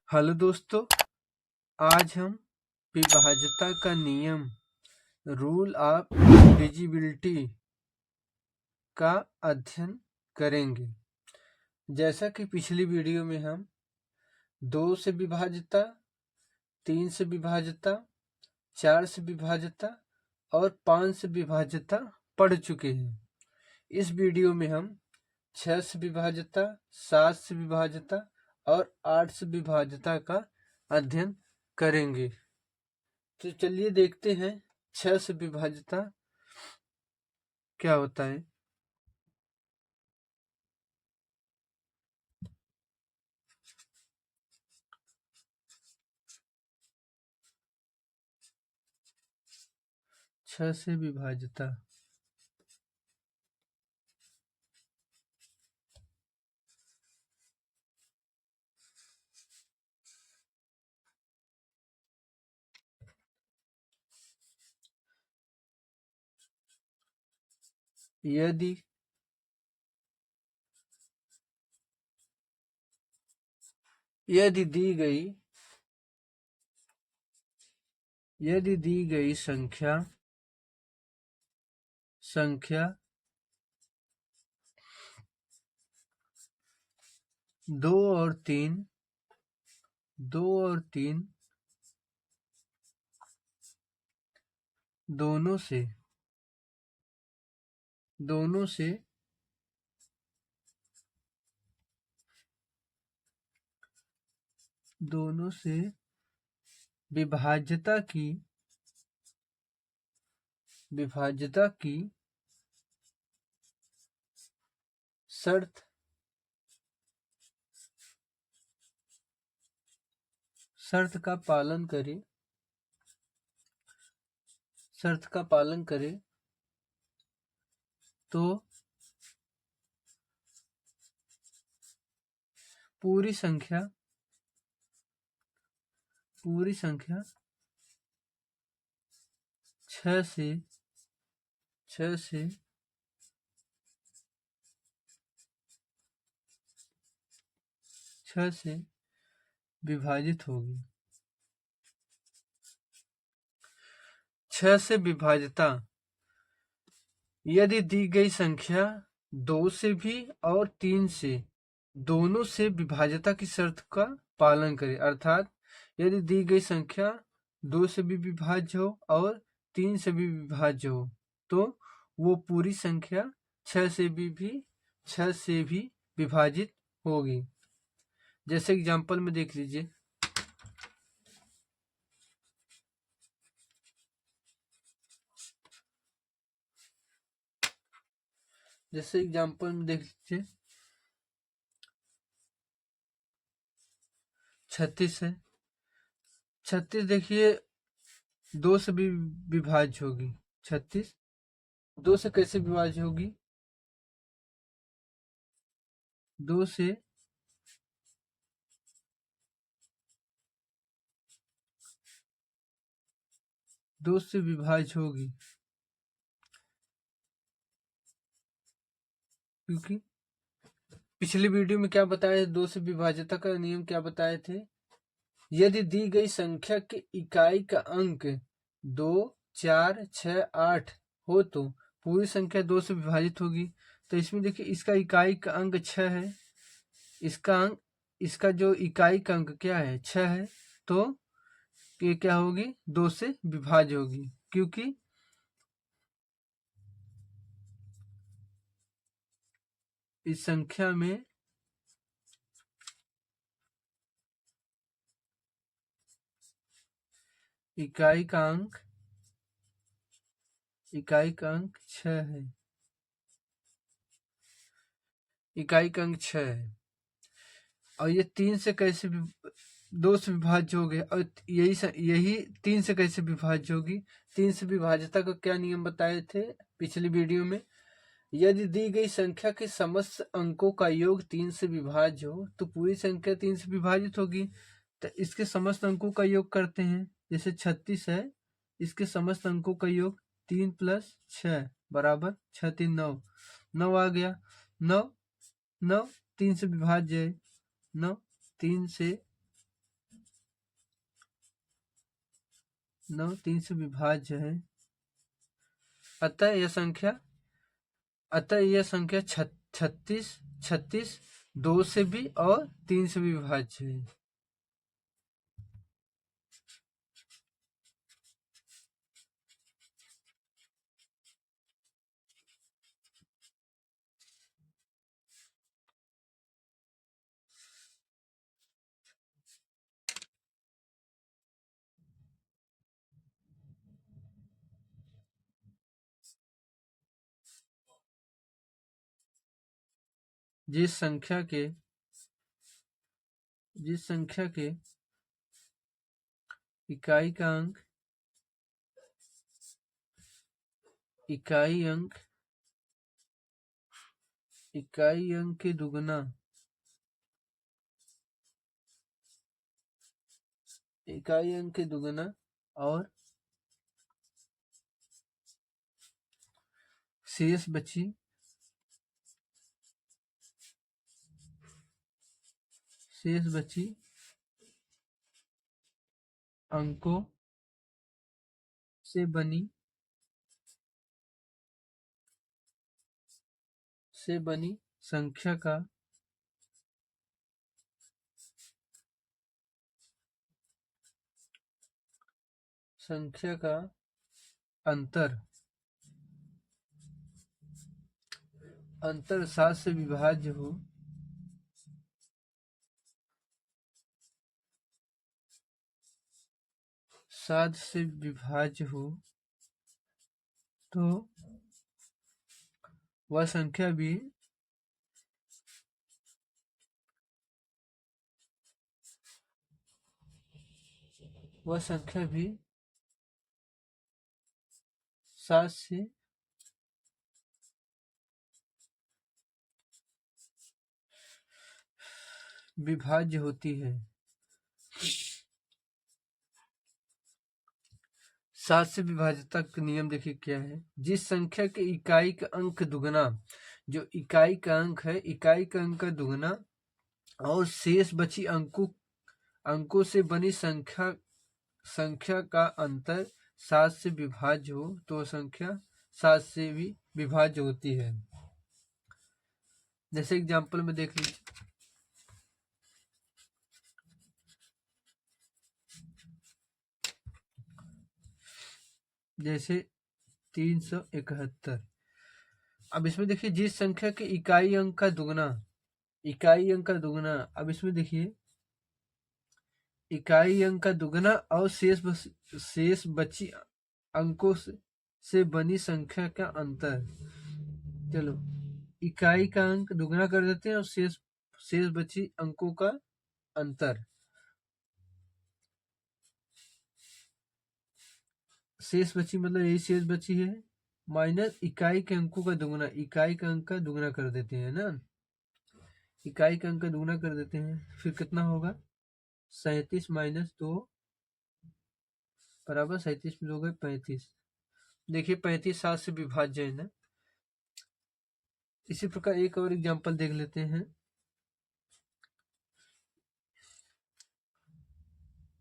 Hello दोस्तों, आज हम विभाज्यता का नियम रूल ऑफ डिविजिबिलिटी का अध्ययन करेंगे। जैसा कि पिछली वीडियो में हम 2 से विभाज्यता, 3 से विभाज्यता, 4 से विभाज्यता और 5 से विभाज्यता पढ़ चुके हैं। इस वीडियो में हम 6 से विभाज्यता, 7 से विभाज्यता और 8 से विभाज्यता का अध्ययन करेंगे। तो चलिए देखते हैं 6 से विभाज्यता क्या होता है। छह से विभाज्यता यदि यदि दी गई संख्या 2 और 3 दोनों से विभाज्यता की शर्त का पालन करे तो पूरी संख्या 6 से विभाजित होगी। 6 से विभाज्यता यदि दी गई संख्या 2 से भी और 3 से दोनों से विभाज्यता की शर्त का पालन करे, अर्थात यदि दी गई संख्या 2 से भी विभाज्य हो और 3 से भी विभाज्य हो तो वो पूरी संख्या 6 से भी विभाजित होगी। जैसे एग्जांपल में देख लीजिए, जैसे एग्जांपल में देख लीजिए 36 है। 36 देखिए 2 से भी विभाज्य होगी। 36 2 से कैसे विभाज्य होगी? 2 से विभाज्य होगी, क्योंकि पिछली वीडियो में क्या बताया, 2 से विभाज्यता का नियम क्या बताए थे? यदि दी गई संख्या के इकाई का अंक 2, 4, 6, 8 हो तो पूरी संख्या 2 से विभाजित होगी। तो इसमें देखिए इसका इकाई का अंक 6 है, इसका जो इकाई का अंक क्या है? 6 है, तो ये क्या होगी? 2 से विभाज्य होगी, क्योंकि इस संख्या में इकाई का अंक 6 है। इकाई का अंक 6 है और ये 3 से कैसे 2 से विभाज्य हो गए, और यही 3 से कैसे विभाज्य होगी? 3 से विभाज्यता का क्या नियम बताए थे पिछली वीडियो में? यदि दी गई संख्या के समस्त अंकों का योग 3 से विभाज्य हो तो पूरी संख्या 3 से विभाजित होगी। तो इसके समस्त अंकों का योग करते हैं। जैसे 36 है, इसके समस्त अंकों का योग 3 + 6 बराबर 6 3 9 9 आ गया। 9 3 से विभाज्य है। 9 3 से 9 3 से विभाज्य है, अतः यह संख्या 36 36 2 से भी और 3 से भी विभाज्य है। जिस संख्या के इकाई अंक के दुगना और शेष बची अंकों से बनी संख्या का अंतर 7 से विभाज्य हो, 7 से विभाज्य हो तो वह संख्या भी वह संख्या भी 7 से विभाज्य होती है। 7 से विभाज्यता का नियम देखिए क्या है। जिस संख्या के इकाई का अंक दुगना, जो इकाई का अंक है, इकाई का अंक का दुगना और शेष बची अंकों से बनी संख्या का अंतर 7 से विभाज्य हो तो संख्या 7 से भी विभाज्य होती है। जैसे एग्जांपल में देख लीजिए, जैसे 371। अब इसमें देखिए जिस संख्या के इकाई अंक का दुगना, अब इसमें देखिए इकाई अंक का दुगना और शेष बची अंकों से बनी संख्या का अंतर। चलो इकाई का अंक दुगना कर देते हैं और शेष बची अंकों का अंतर। शेष बची मतलब यही शेष बची है माइनस इकाई के अंकों का दुगना, इकाई का अंक का दुगना कर देते हैं ना, इकाई का अंक का दुगना कर देते हैं, फिर कितना होगा 37 माइनस 2 बराबर 37 में 2 गए 35। देखिए 35 7 से विभाज्य है ना। इसी प्रकार एक और एग्जांपल देख लेते हैं,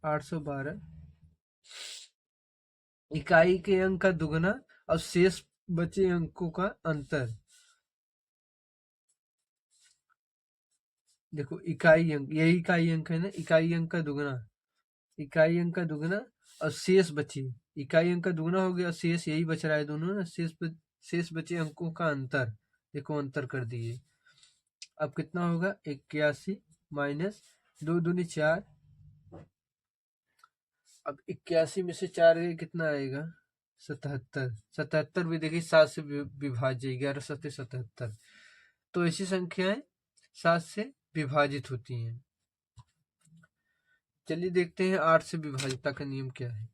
812। इकाई के अंक का दुगना और शेष बचे अंकों का अंतर। देखो इकाई अंक, यही इकाई अंक है ना, इकाई अंक का दुगना और शेष बची, इकाई अंक का दुगना हो गया और शेष यही बच रहा है दोनों ना, शेष बचे अंकों का अंतर। देखो अंतर कर दिए, अब कितना होगा 81 माइनस 2 दूनी 4। अब 81 में से 4 गए कितना आएगा 77। 77 भी देखिए 7 से विभाज्य, 11 7 77। तो ऐसी संख्याएं 7 से विभाजित होती हैं। चलिए देखते हैं 8 से विभाज्यता का नियम क्या है।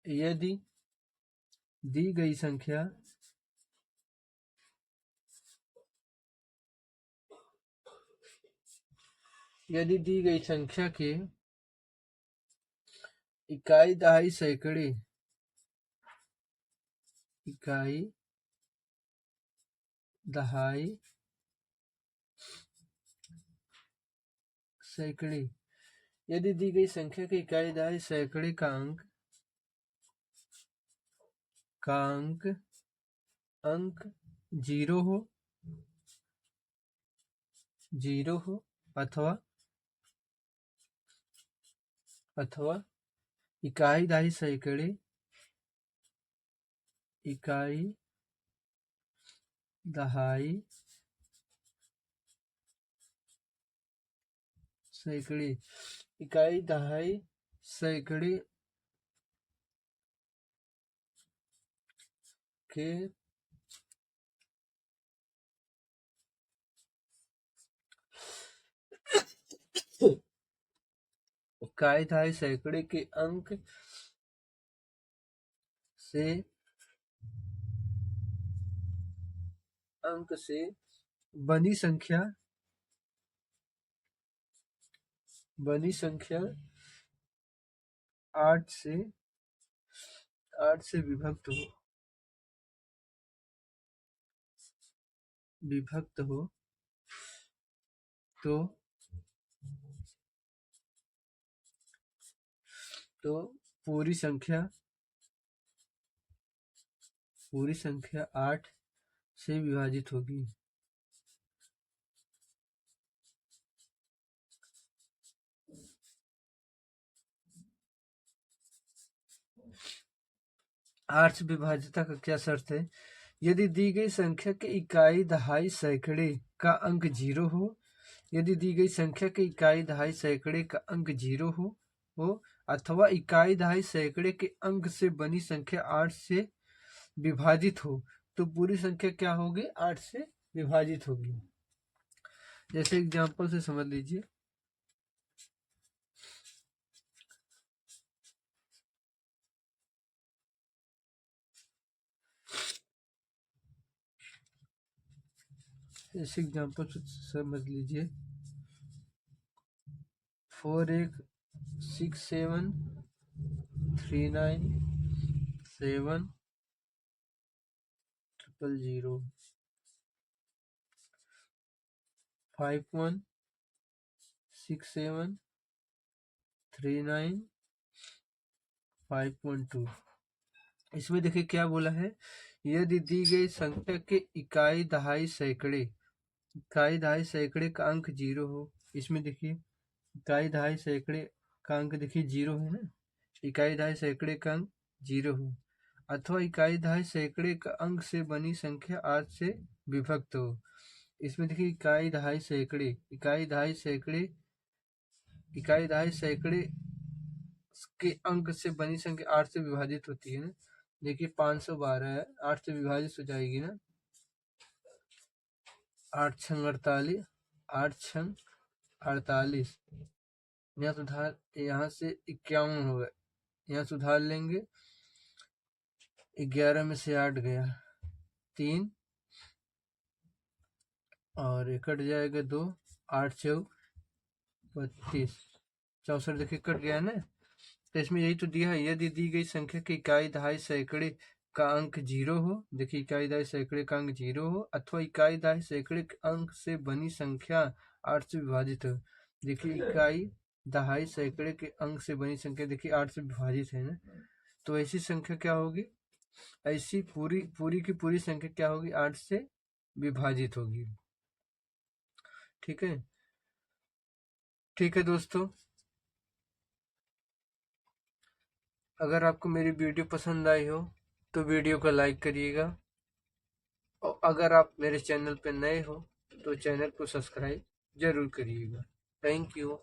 यदि दी गई संख्या के इकाई दहाई सैकड़े, इकाई दहाई सैकड़े। यदि दी गई संख्या के इकाई दहाई सैकड़े का अंक जीरो हो अथवा इकाई दहाई सैकड़े, इकाई दहाई सैकड़े, इकाई दहाई सैकड़े के इकाई दहाई सैकड़े के अंक से बनी संख्या 8 से विभक्त हो तो पूरी संख्या 8 से विभाजित होगी। आठ से विभाज्यता का क्या शर्त है? यदि दी गई संख्या के इकाई दहाई सैकड़े का अंक जीरो हो, यदि दी गई संख्या के इकाई दहाई सैकड़े का अंक जीरो हो अथवा इकाई दहाई सैकड़े के अंक से बनी संख्या 8 से विभाजित हो तो पूरी संख्या क्या होगी? 8 से विभाजित होगी। जैसे एग्जांपल से समझ लीजिए। जैसे एग्जांपल से समझ लीजिए 4867397000 516739 इसमें देखिए क्या बोला है, यदि दी गई संख्या के इकाई दहाई सैकड़े का अंक जीरो हो। इसमें देखिए इकाई दहाई सैकड़े का अंक देखिए जीरो है ना, इकाई दहाई सैकड़े का अंक जीरो हो अथवा इकाई दहाई सैकड़े का अंक से बनी संख्या 8 से विभक्त हो। इसमें देखिए इकाई दहाई सैकड़े के अंक से बनी संख्या 8 से विभाजित होती है ना। देखिए 512 है, 8 से विभाजित हो जाएगी ना, 8 छंग 48, 8 छंग 48। यहाँ से 51 हो गए, यहाँ सुधार लेंगे, 11 में से 8 गया 3 और कट जाएगा 2, 8 चौक 32, 64 देखिए कट गया ना। तो इसमें यही तो दिया है, यदि दी गई संख्या की इकाई दहाई सैकड़े का अंक जीरो हो, देखिए इकाई दहाई सैकड़े का अंक जीरो हो अथवा इकाई दहाई सैकड़े के अंक से बनी संख्या 8 से विभाजित हो। देखिए इकाई दहाई सैकड़े के अंक से बनी संख्या देखिए 8 से विभाजित है ना, तो ऐसी संख्या क्या होगी? ऐसी पूरी की पूरी संख्या क्या होगी? 8 से विभाजित होगी। ठीक है दोस्तों, अगर आपको मेरी वीडियो पसंद आई हो तो वीडियो को लाइक करिएगा और अगर आप मेरे चैनल पर नए हो तो चैनल को सब्सक्राइब जरूर करिएगा। Thank you.